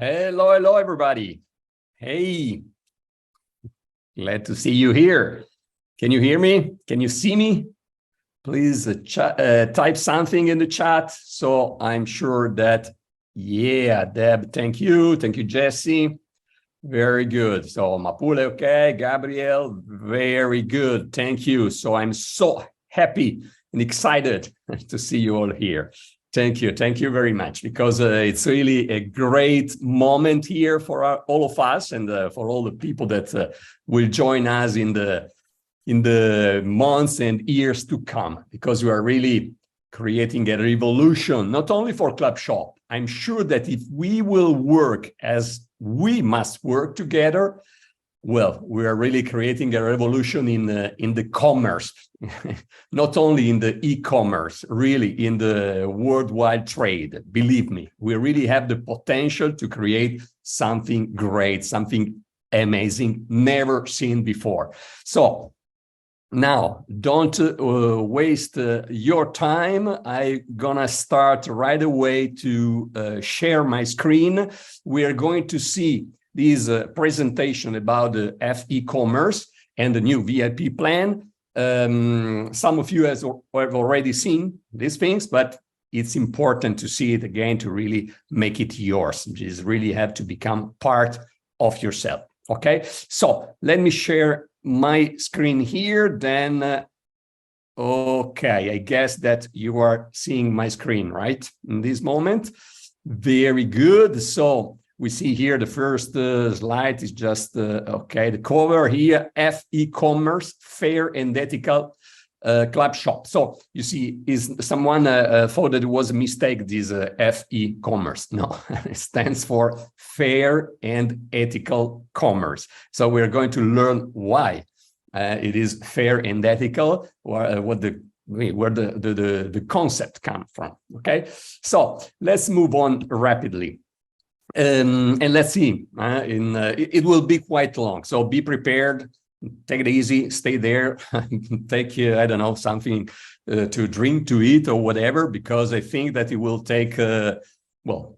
Hello, hello, everybody. Hey, glad to see you here. Can you hear me? Can you see me? Please type something in the chat. So I'm sure that, yeah, Deb, thank you. Thank you, Jesse. Very good. So Mapule, okay. Gabriel, very good. Thank you. So I'm so happy and excited to see you all here. Thank you. Thank you very much, because it's really a great moment here for all of us and for all the people that will join us in the months and years to come, because we are really creating a revolution, not only for Clubshop. I'm sure that if we will work as we must work together, well, we are really creating a revolution in the commerce, not only in the e-commerce, really in the worldwide trade. Believe me, we really have the potential to create something great, something amazing, never seen before. So now, don't waste your time. I'm gonna start right away to share my screen. We are going to see this presentation about the e-commerce and the new VIP plan. Some of you have already seen these things, but it's important to see it again to really make it yours. You just really have to become part of yourself. Okay, so let me share my screen here. Then, okay, I guess that you are seeing my screen, right? In this moment, very good. So we see here the first slide is just, okay, the cover here, e-commerce, fair and ethical Clubshop. So you see, is someone thought that it was a mistake, this e-commerce? No, it stands for fair and ethical commerce. So we're going to learn why it is fair and ethical, or where the concept comes from. Okay, so let's move on rapidly. And let's see, it will be quite long, so be prepared, take it easy, stay there, take, I don't know, something to drink, to eat, or whatever, because I think that it will take, well,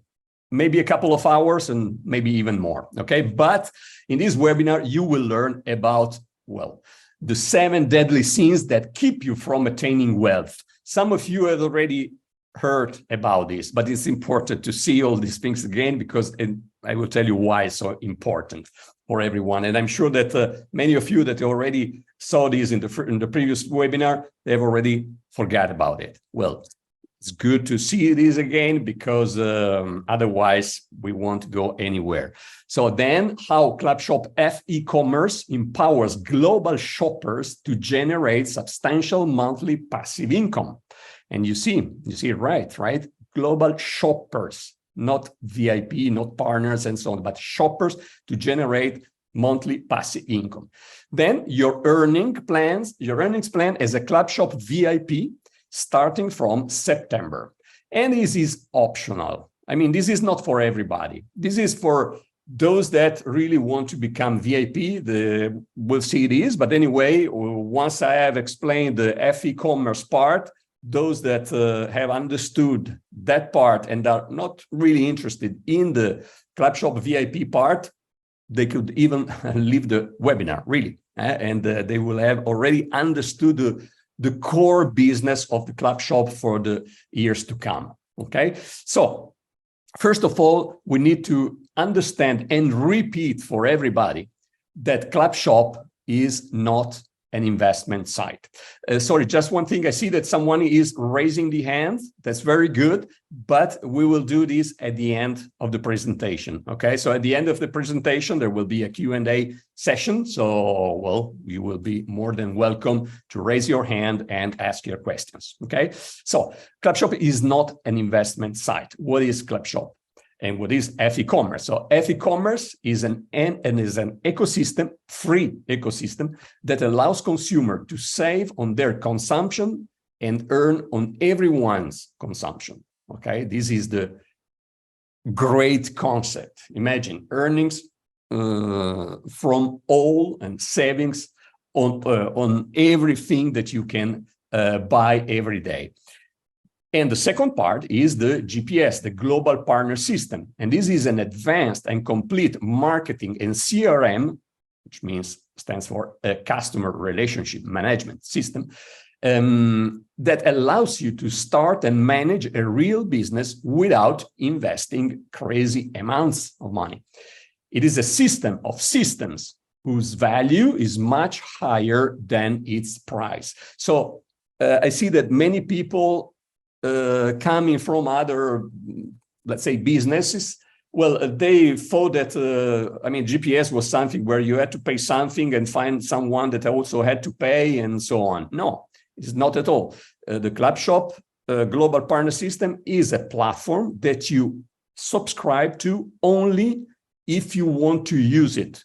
maybe a couple of hours and maybe even more, okay? But in this webinar, you will learn about, well, the 7 deadly sins that keep you from attaining wealth. Some of you have already heard about this, but it's important to see all these things again, because I will tell you why it's so important for everyone. And I'm sure that many of you that already saw this in the previous webinar, they've already forgot about it. Well, it's good to see this again, because otherwise we won't go anywhere. So then, how Clubshop e-commerce empowers global shoppers to generate substantial monthly passive income. And you see it right? Global shoppers, not VIP, not partners and so on, but shoppers to generate monthly passive income. Then your earnings plan as a Clubshop VIP starting from September. And this is optional. I mean, this is not for everybody. This is for those that really want to become VIP. We'll see this, but anyway, once I have explained the e-commerce part, those that have understood that part and are not really interested in the Clubshop VIP part, they could even leave the webinar, really. And they will have already understood the core business of the Clubshop for the years to come, okay? So, first of all, we need to understand and repeat for everybody that Clubshop is not an investment site. Sorry, just one thing. I see that someone is raising the hand. That's very good, but we will do this at the end of the presentation, okay? So at the end of the presentation, there will be a Q&A session. So, well, you will be more than welcome to raise your hand and ask your questions, okay? So Clubshop is not an investment site. What is Clubshop? And what is e-commerce? So e-commerce is an ecosystem, free ecosystem, that allows consumer to save on their consumption and earn on everyone's consumption. Okay, this is the great concept. Imagine earnings from all and savings on everything that you can buy every day. And the second part is the GPS, the Global Partner System. And this is an advanced and complete marketing and CRM, which stands for Customer Relationship Management System, that allows you to start and manage a real business without investing crazy amounts of money. It is a system of systems whose value is much higher than its price. So I see that many people coming from other, let's say, businesses, well, they thought that, GPS was something where you had to pay something and find someone that also had to pay and so on. No, it's not at all. The Clubshop Global Partner System is a platform that you subscribe to only if you want to use it,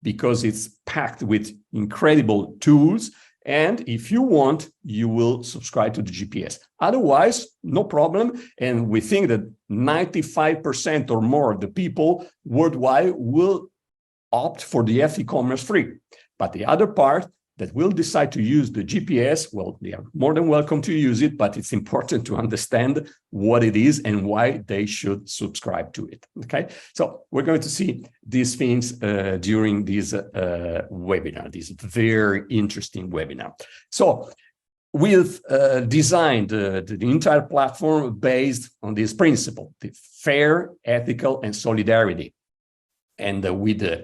because it's packed with incredible tools. And if you want, you will subscribe to the GPS. Otherwise, no problem. And we think that 95% or more of the people worldwide will opt for the e-commerce free. But the other part that will decide to use the GPS, well, they are more than welcome to use it, but it's important to understand what it is and why they should subscribe to it, okay? So we're going to see these things during this webinar, this very interesting webinar. So we've designed the entire platform based on this principle, the fair, ethical, and solidarity. And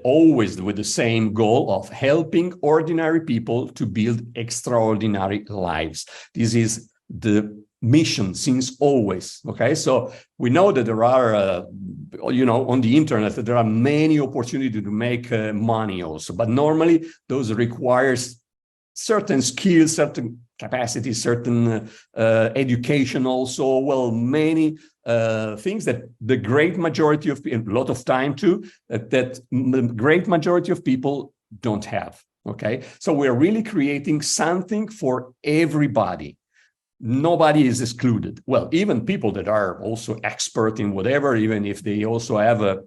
always with the same goal of helping ordinary people to build extraordinary lives. This is the mission since always, okay? So we know that there are, on the internet, there are many opportunities to make money also, but normally those requires certain skills, certain capacity, certain education also, well, many things that the great majority of people, a lot of time too, that the great majority of people don't have, okay? So we're really creating something for everybody. Nobody is excluded. Well, even people that are also expert in whatever, even if they also have a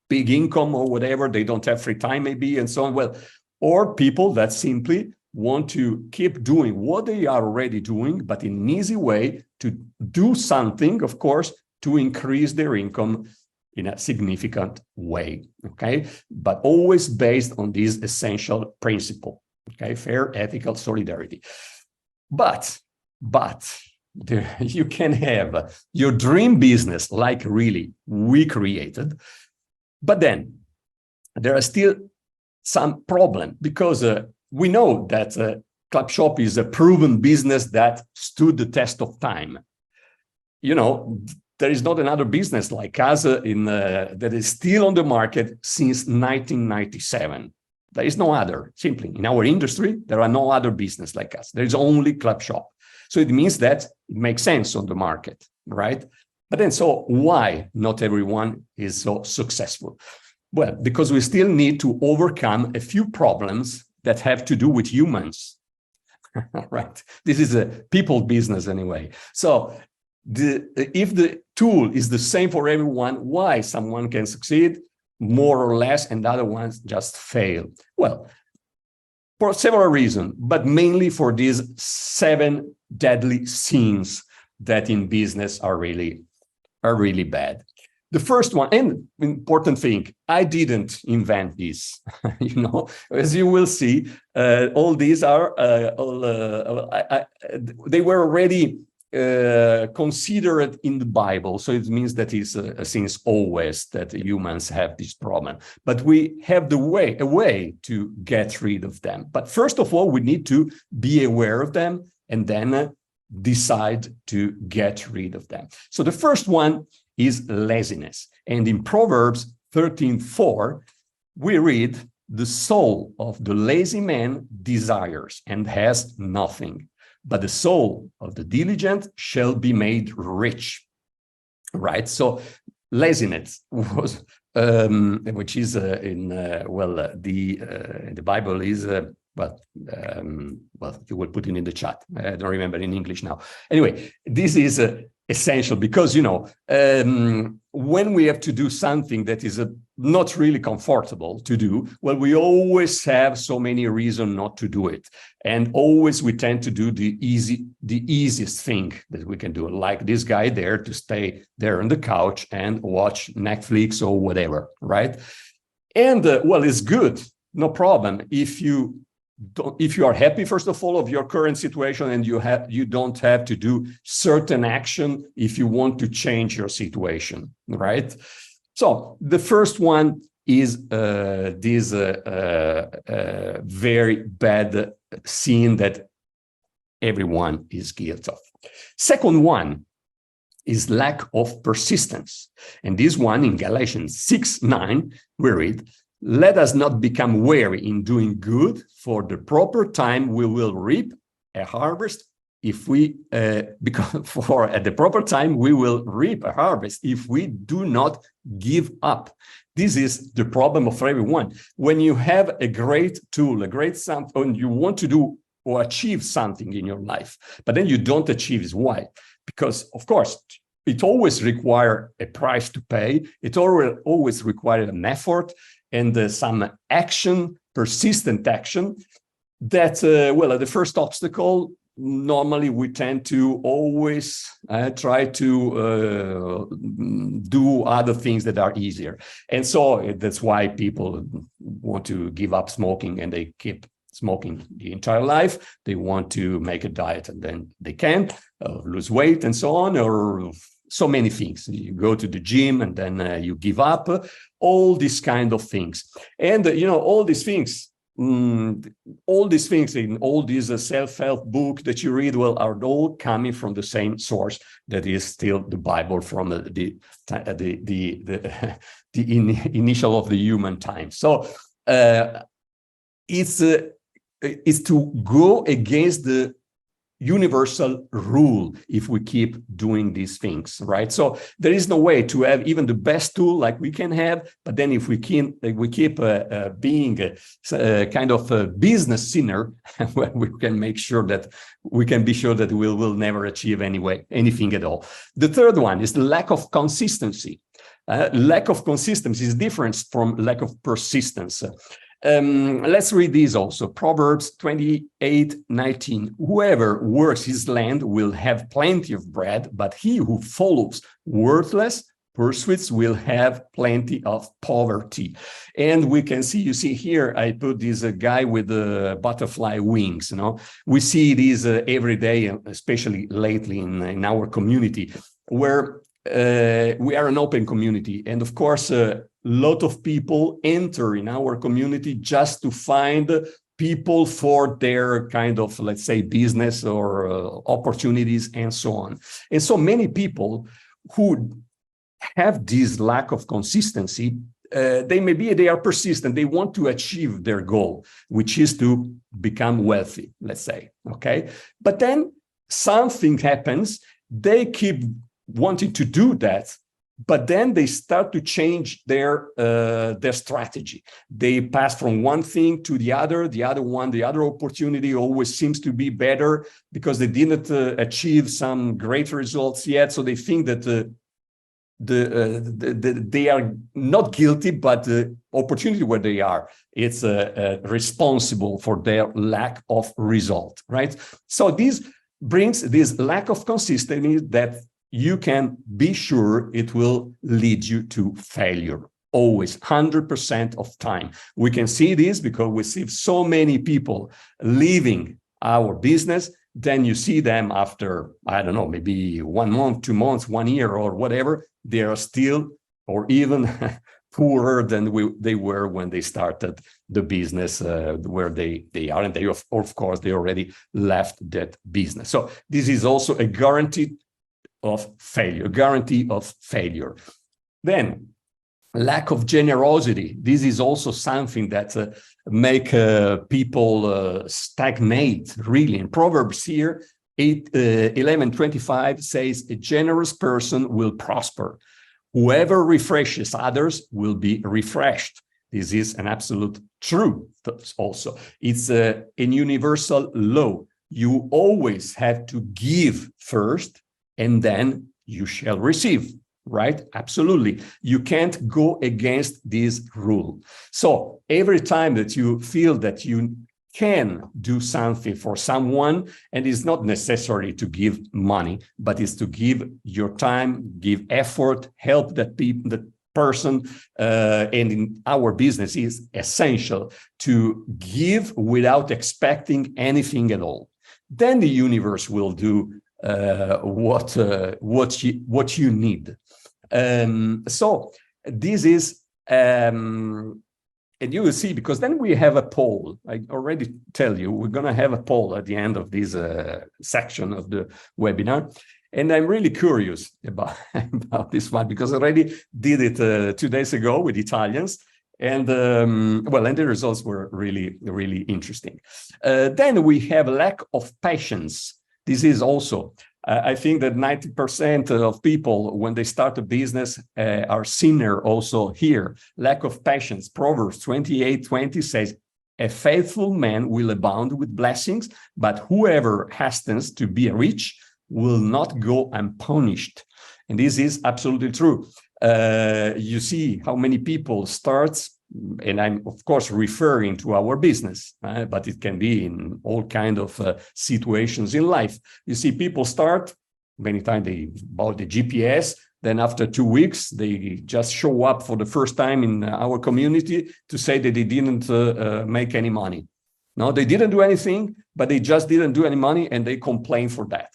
big income or whatever, they don't have free time maybe and so on, well, or people that simply want to keep doing what they are already doing, but in an easy way to do something, of course, to increase their income in a significant way, okay? But always based on this essential principle, okay? Fair, ethical, solidarity. But you can have your dream business like really we created, but then there are still some problem because we know that Clubshop is a proven business that stood the test of time. There is not another business like us that is still on the market since 1997. There is no other. Simply, in our industry, there are no other business like us. There is only Clubshop. So it means that it makes sense on the market, right? But then, so why not everyone is so successful? Well, because we still need to overcome a few problems that have to do with humans, right? This is a people business anyway. So if the tool is the same for everyone, why someone can succeed more or less and the other ones just fail? Well, for several reasons, but mainly for these 7 deadly sins that in business are really bad. The first one, and important thing, I didn't invent this. As you will see, all these are they were already considered in the Bible. So it means that it's since always that humans have this problem. But we have a way to get rid of them. But first of all, we need to be aware of them and then decide to get rid of them. So the first one is laziness. And in Proverbs 13:4, we read, "The soul of the lazy man desires and has nothing, but the soul of the diligent shall be made rich." Right? So laziness was, which is the Bible is, you will put it in the chat. I don't remember in English now. Anyway, this is essential because, when we have to do something that is not really comfortable to do, well, we always have so many reasons not to do it. And always we tend to do the easiest thing that we can do, like this guy there, to stay there on the couch and watch Netflix or whatever, right? And well, it's good, no problem. If you are happy, first of all, of your current situation, and you don't have to do certain action if you want to change your situation, right? So the first one is this very bad sin that everyone is guilty of. Second one is lack of persistence. And this one in Galatians 6:9, we read, "Let us not become weary in doing good, for the proper time we will reap a harvest if we, because for at the proper time we will reap a harvest if we do not give up." This is the problem of everyone. When you have a great tool, a great something, you want to do or achieve something in your life, but then you don't achieve it. Why? Because, of course, it always requires a price to pay. It always requires an effort and some action, persistent action that, well, at the first obstacle, normally we tend to always try to do other things that are easier. And so that's why people want to give up smoking and they keep smoking the entire life. They want to make a diet and then they can't, lose weight and so on, or so many things. You go to the gym and then you give up, all these kind of things. And, you know, all these things in all these self-help book that you read, well, are all coming from the same source, that is still the Bible, from the initial of the human time. So it's to go against the universal rule if we keep doing these things, right? So there is no way to have even the best tool like we can have, but then if we keep being a kind of a business sinner, we can make sure that we can be sure that we will never achieve anything at all. The third one is the lack of consistency. Lack of consistency is different from lack of persistence. Let's read these also. Proverbs 28:19. "Whoever works his land will have plenty of bread, but he who follows worthless pursuits will have plenty of poverty." And we can see, you see here, I put this guy with the butterfly wings. You know, we see these every day, especially lately in our community, where we are an open community, and of course, lot of people enter in our community just to find people for their kind of, let's say, business or opportunities and so on. And so many people who have this lack of consistency, they are persistent. They want to achieve their goal, which is to become wealthy, let's say, okay? But then something happens, they keep wanting to do that, but then they start to change their strategy. They pass from one thing to the other one, the other opportunity always seems to be better because they didn't achieve some great results yet. So they think that they are not guilty, but the opportunity where they are, it's responsible for their lack of result, right? So this brings this lack of consistency that you can be sure it will lead you to failure. Always, 100% of time. We can see this because we see so many people leaving our business. Then you see them after, I don't know, maybe 1 month, 2 months, 1 year or whatever, they are still or even poorer than they were when they started the business where they are. And they, of course, they already left that business. So this is also a guarantee of failure. Then lack of generosity. This is also something that make people stagnate, really. In Proverbs here, 11:25 says, "A generous person will prosper. Whoever refreshes others will be refreshed." This is an absolute truth also. It's a universal law. You always have to give first, and then you shall receive. right? Absolutely. You can't go against this rule. So every time that you feel that you can do something for someone, and it's not necessary to give money, but it's to give your time, give effort, help that people, that person, and in our business is essential to give without expecting anything at all. Then the universe will do what you need. So this is, and you will see, because then we have a poll. I already tell you, we're going to have a poll at the end of this section of the webinar. And I'm really curious about, about this one, because I already did it 2 days ago with Italians. And well, and the results were really, really interesting. Then we have lack of patience. This is also, I think that 90% of people, when they start a business, are sinner also here. Lack of patience. Proverbs 28:20 says, a faithful man will abound with blessings, but whoever hastens to be rich will not go unpunished. And this is absolutely true. You see how many people starts, and I'm of course referring to our business, but it can be in all kind of situations in life. You see people start, many times they bought the GPS, then after 2 weeks, they just show up for the first time in our community to say that they didn't make any money. No, they didn't do anything, but they just didn't do any money, and they complain for that.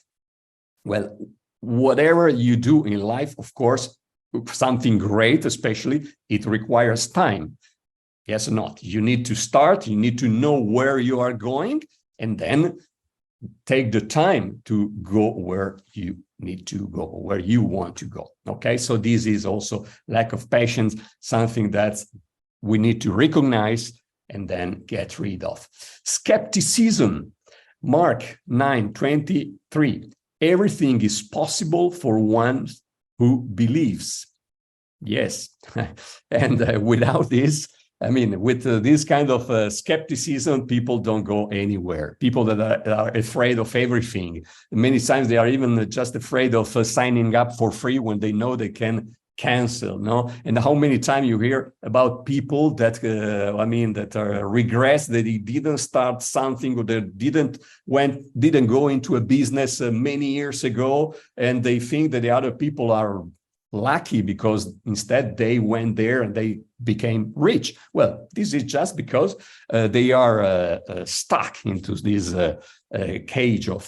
Well, whatever you do in life, of course, something great, especially, it requires time. Yes or not? You need to start, you need to know where you are going, and then take the time to go where you need to go, where you want to go. Okay, so this is also lack of patience, something that we need to recognize and then get rid of. Skepticism, Mark 9:23. Everything is possible for one who believes. Yes, and without this, I mean, with this kind of skepticism, people don't go anywhere. People that are afraid of everything. Many times they are even just afraid of signing up for free when they know they can cancel. No, and how many times you hear about people that I mean that regrets that they didn't start something, or they didn't go into a business many years ago, and they think that the other people are lucky because instead they went there and they became rich. Well, this is just because they are stuck into this cage of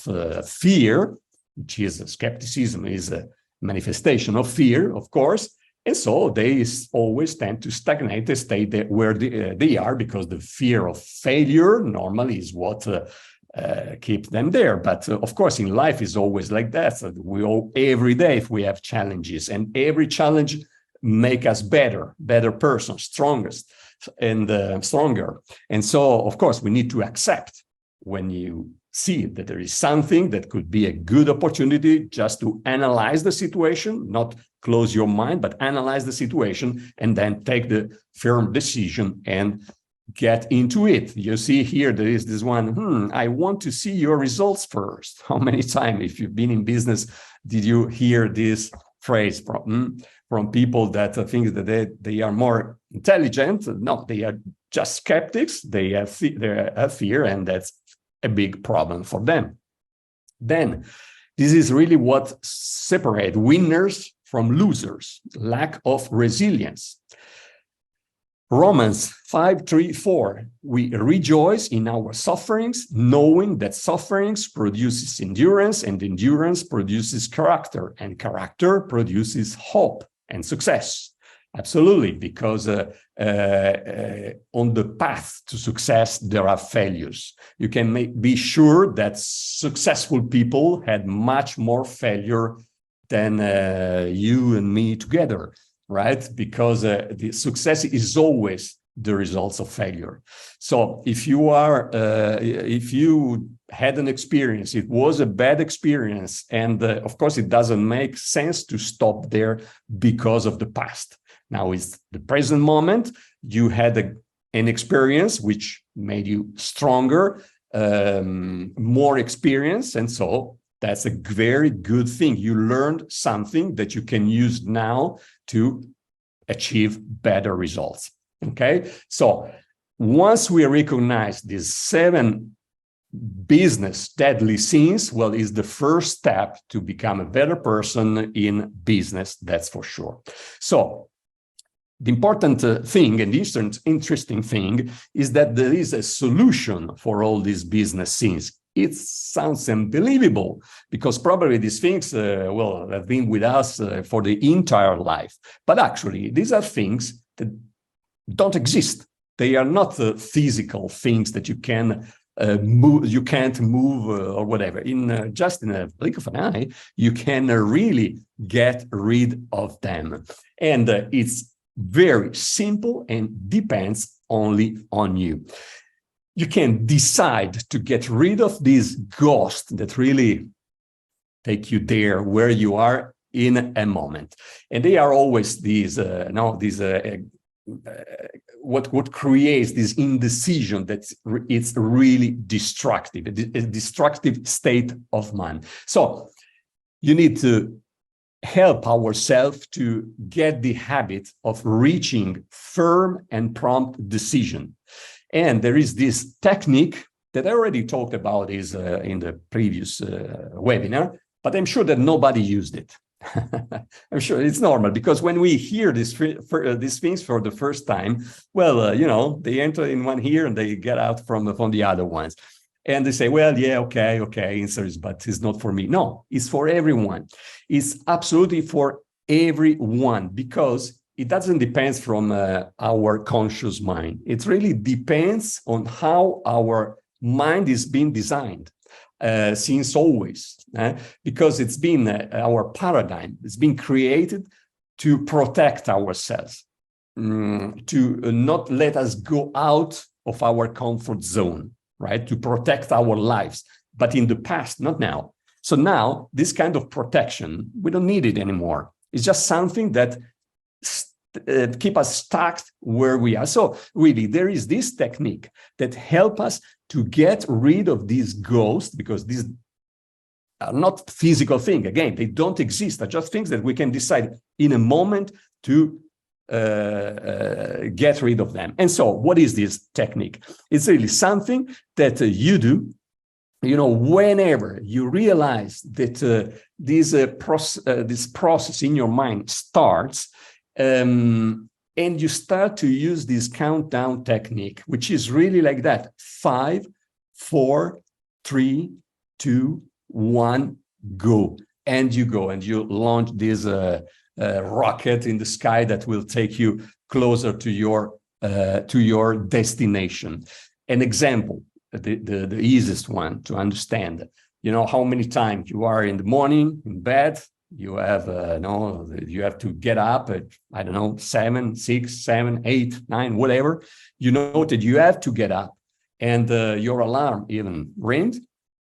fear, which is skepticism, is a manifestation of fear, of course. And so they always tend to stagnate, they stay there where they are, because the fear of failure normally is what keep them there. But of course, in life is always like that. So we all, every day, if we have challenges, and every challenge make us better person, strongest and stronger. And so, of course, we need to accept when you see that there is something that could be a good opportunity, just to analyze the situation, not close your mind, but analyze the situation and then take the firm decision and get into it. You see here, there is this one, I want to see your results first. How many times, if you've been in business, did you hear this phrase from people that think that they are more intelligent? No, they are just skeptics. They have fear, and that's a big problem for them. Then, this is really what separates winners from losers: lack of resilience. Romans 5:3-4, we rejoice in our sufferings, knowing that sufferings produces endurance, and endurance produces character, and character produces hope and success. Absolutely, because on the path to success, there are failures. You can be sure that successful people had much more failure than you and me together, right? Because the success is always the results of failure. So if you are, if you had an experience, it was a bad experience, and of course it doesn't make sense to stop there because of the past. Now it's the present moment. You had an experience which made you stronger, more experience, and so That's a very good thing. You learned something that you can use now to achieve better results. Okay, so once we recognize these 7 business deadly sins, well, is the first step to become a better person in business, that's for sure. So the important thing and the interesting thing is that there is a solution for all these business sins. It sounds unbelievable because probably these things, well, have been with us for the entire life. But actually, these are things that don't exist. They are not physical things that you can move, you can't move or whatever. Just in a blink of an eye, you can really get rid of them. And it's very simple and depends only on you. You can decide to get rid of these ghosts that really take you there where you are in a moment. And they are always these, what creates this indecision that it's really destructive, a destructive state of mind. So you need to help ourselves to get the habit of reaching firm and prompt decision. And there is this technique that I already talked about is in the previous webinar, but I'm sure that nobody used it. I'm sure it's normal because when we hear these things for the first time, well, you know, they enter in one ear and they get out from the other ones. And they say, well, yeah, okay, but it's not for me. No, it's for everyone. It's absolutely for everyone because it doesn't depend from our conscious mind. It really depends on how our mind is being designed since always, because it's been our paradigm. It's been created to protect ourselves, to not let us go out of our comfort zone, right? To protect our lives, but in the past, not now. So now this kind of protection, we don't need it anymore. It's just something that keep us stuck where we are. So really, there is this technique that help us to get rid of these ghosts, because these are not physical things. Again, they don't exist. They're just things that we can decide in a moment to get rid of them. And so what is this technique? It's really something that you do, you know, whenever you realize that this process in your mind starts, and you start to use this countdown technique, which is really like that: 5, 4, 3, 2, 1, go. And you go and you launch this rocket in the sky that will take you closer to your destination. An example, the easiest one to understand. You know how many times you are in the morning in bed. You have you have to get up at, I don't know, 7, 6, 7, 8, 9, whatever. You know that you have to get up, and your alarm even rings,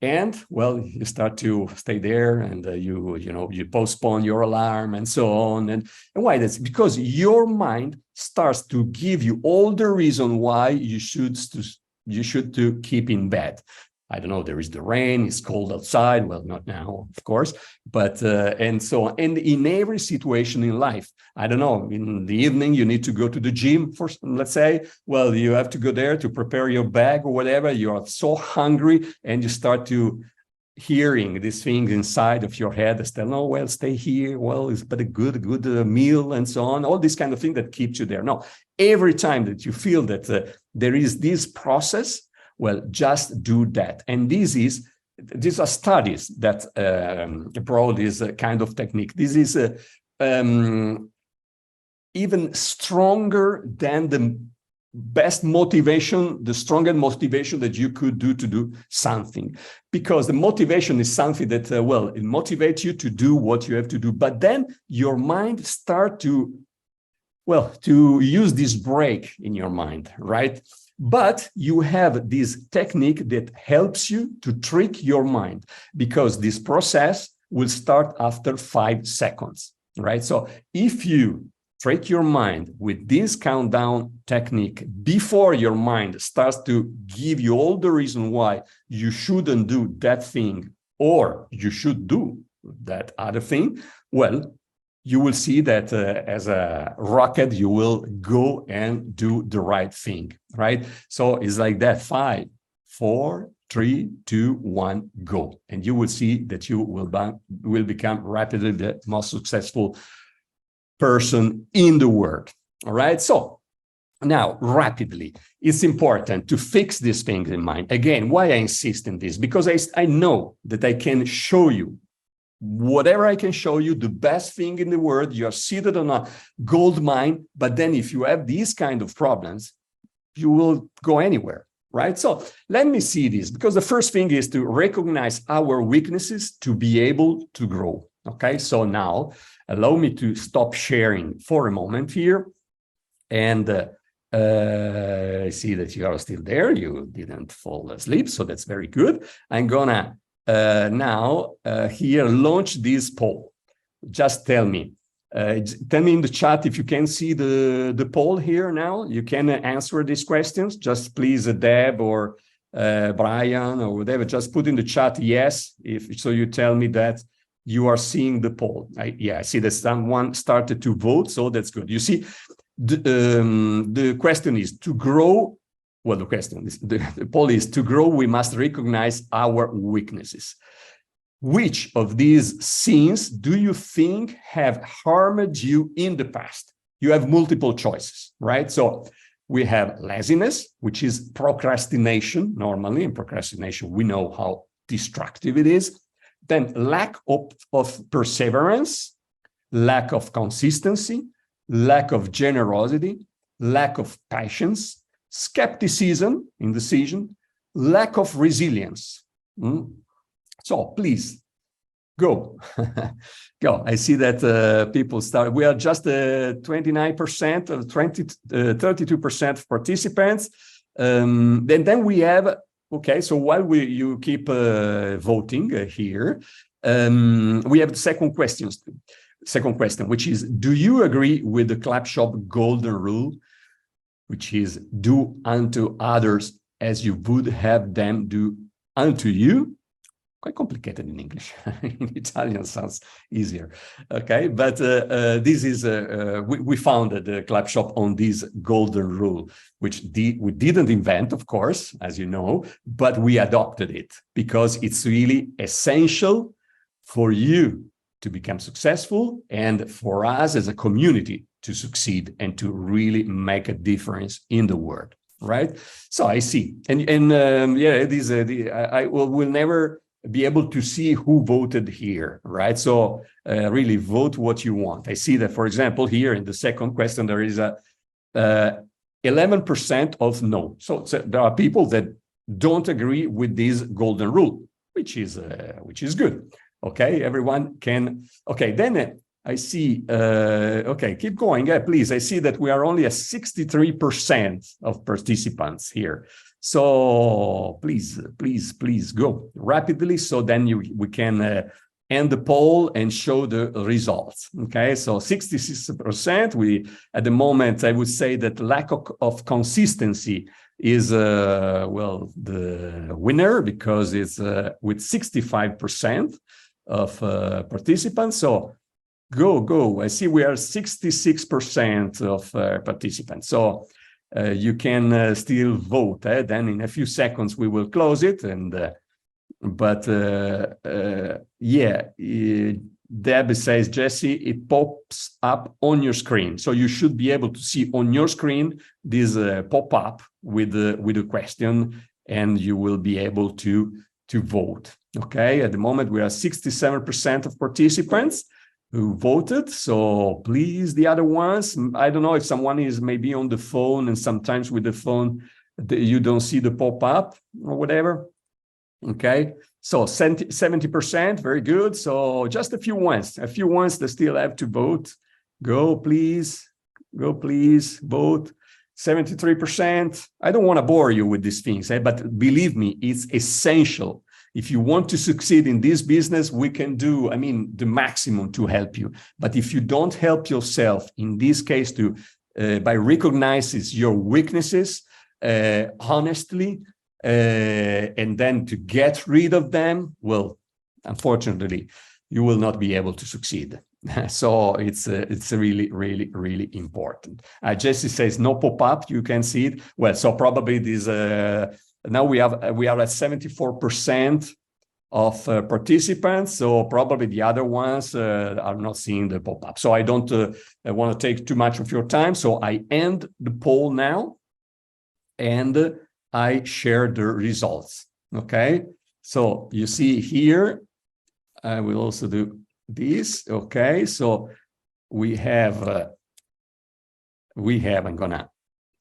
and well, you start to stay there, and you postpone your alarm and so on. And why? That's because your mind starts to give you all the reason why you should to keep in bed. I don't know, there is the rain, it's cold outside. Well, not now, of course, but, and so on. And in every situation in life, I don't know, in the evening, you need to go to the gym for, let's say, well, you have to go there to prepare your bag or whatever. You are so hungry and you start to hearing these things inside of your head that say, no, well, stay here. Well, it's but a good meal and so on. All this kind of thing that keeps you there. No, every time that you feel that there is this process, well, just do that. And these are studies that brought this kind of technique. This is even stronger than the best motivation, the strongest motivation that you could do to do something. Because the motivation is something that, well, it motivates you to do what you have to do. But then your mind starts to, well, to use this break in your mind, right? But you have this technique that helps you to trick your mind, because this process will start after 5 seconds, right? So if you trick your mind with this countdown technique before your mind starts to give you all the reason why you shouldn't do that thing or you should do that other thing, well, you will see that as a rocket, you will go and do the right thing, right? So it's like that, 5, 4, 3, 2, 1, go. And you will see that you will become rapidly the most successful person in the world, all right? So now, rapidly, it's important to fix these things in mind. Again, why I insist in this? Because I know that I can show you whatever I can show you, the best thing in the world. You are seated on a gold mine, but then if you have these kind of problems, you will go anywhere, right? So let me see this, because the first thing is to recognize our weaknesses to be able to grow, okay? So now, allow me to stop sharing for a moment here, and I see that you are still there. You didn't fall asleep, so that's very good. I'm gonna now here launch this poll. Just tell me in the chat if you can see the poll here now. You can answer these questions. Just please, Deb or Brian or whatever, just put in the chat yes, so you tell me that you are seeing the poll. Yeah, I see that someone started to vote, so that's good. You see, the question is to grow. Well, the question is, the poll is to grow, we must recognize our weaknesses. Which of these sins do you think have harmed you in the past? You have multiple choices, right? So we have laziness, which is procrastination. Normally in procrastination, we know how destructive it is. Then lack of perseverance, lack of consistency, lack of generosity, lack of patience, skepticism, indecision, lack of resilience. So please, go. Go. I see that people start. We are just 29% of 32% of participants. Then we have, okay, so while you keep voting here, we have the second question, which is, do you agree with the Clubshop golden rule, which is do unto others as you would have them do unto you? Quite complicated in English. In Italian sounds easier. Okay, but this is we founded the Clubshop on this golden rule, which we didn't invent, of course, as you know, but we adopted it because it's really essential for you to become successful and for us as a community to succeed and to really make a difference in the world, right? So I see, and yeah, this I will never be able to see who voted here, right? So really vote what you want. I see that, for example, here in the second question, there is a 11% of no. So there are people that don't agree with this golden rule, which is good. Okay, everyone can. Okay, then I see. Okay, keep going, please. I see that we are only at 63% of participants here. So please go rapidly, so then we can end the poll and show the results. Okay, so 66%. We at the moment, I would say that lack of consistency is well, the winner, because it's with 65% of participants. So go. I see we are 66% of participants. So you can still vote. Then in a few seconds we will close it. And but yeah, Deb says, Jesse, it pops up on your screen, so you should be able to see on your screen this pop up with the question, and you will be able to vote. Okay, at the moment we are 67% of participants who voted. So please, the other ones, I don't know if someone is maybe on the phone, and sometimes with the phone you don't see the pop-up or whatever. Okay, so 70%, very good. So just a few ones that still have to vote. Go please, vote. 73%. I don't want to bore you with these things, but believe me, it's essential. If you want to succeed in this business, we can do, I mean, the maximum to help you. But if you don't help yourself, in this case, by recognizing your weaknesses honestly, and then to get rid of them, well, unfortunately, you will not be able to succeed. So it's really, really, really important. Jesse says no pop-up. You can see it. Well, so probably this now we are at 74% of participants. So probably the other ones are not seeing the pop-up. So I don't want to take too much of your time. So I end the poll now, and I share the results. Okay. So you see here, I will also do this. Okay. So we have, I'm gonna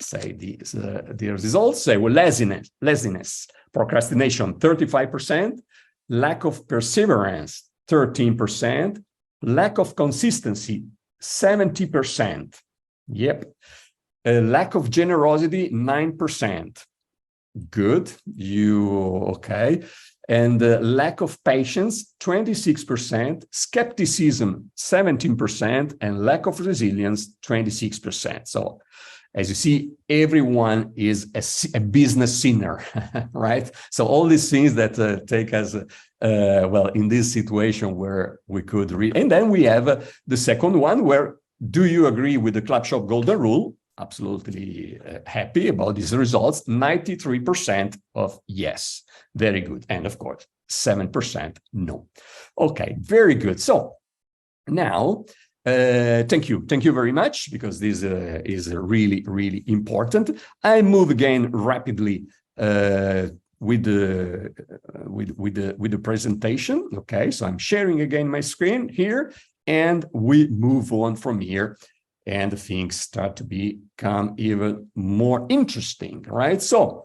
say these the results. Say, well, laziness, procrastination, 35%, lack of perseverance, 13%, lack of consistency, 70%. Yep. Lack of generosity, 9%. Good. Okay. And lack of patience, 26%, skepticism, 17%, and lack of resilience, 26%. So as you see, everyone is a business sinner, right? So all these things that take us, well, in this situation where we could read. And then we have the second one where, do you agree with the Clubshop golden rule? Absolutely happy about these results. 93% of yes. Very good. And of course, 7% no. Okay, very good. So now, thank you very much, because this is really, really important. I move again rapidly with the presentation. Okay, so I'm sharing again my screen here, and we move on from here, and things start to become even more interesting, right? So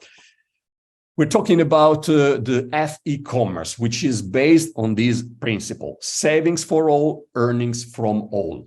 we're talking about the e-commerce, which is based on this principle: savings for all, earnings from all.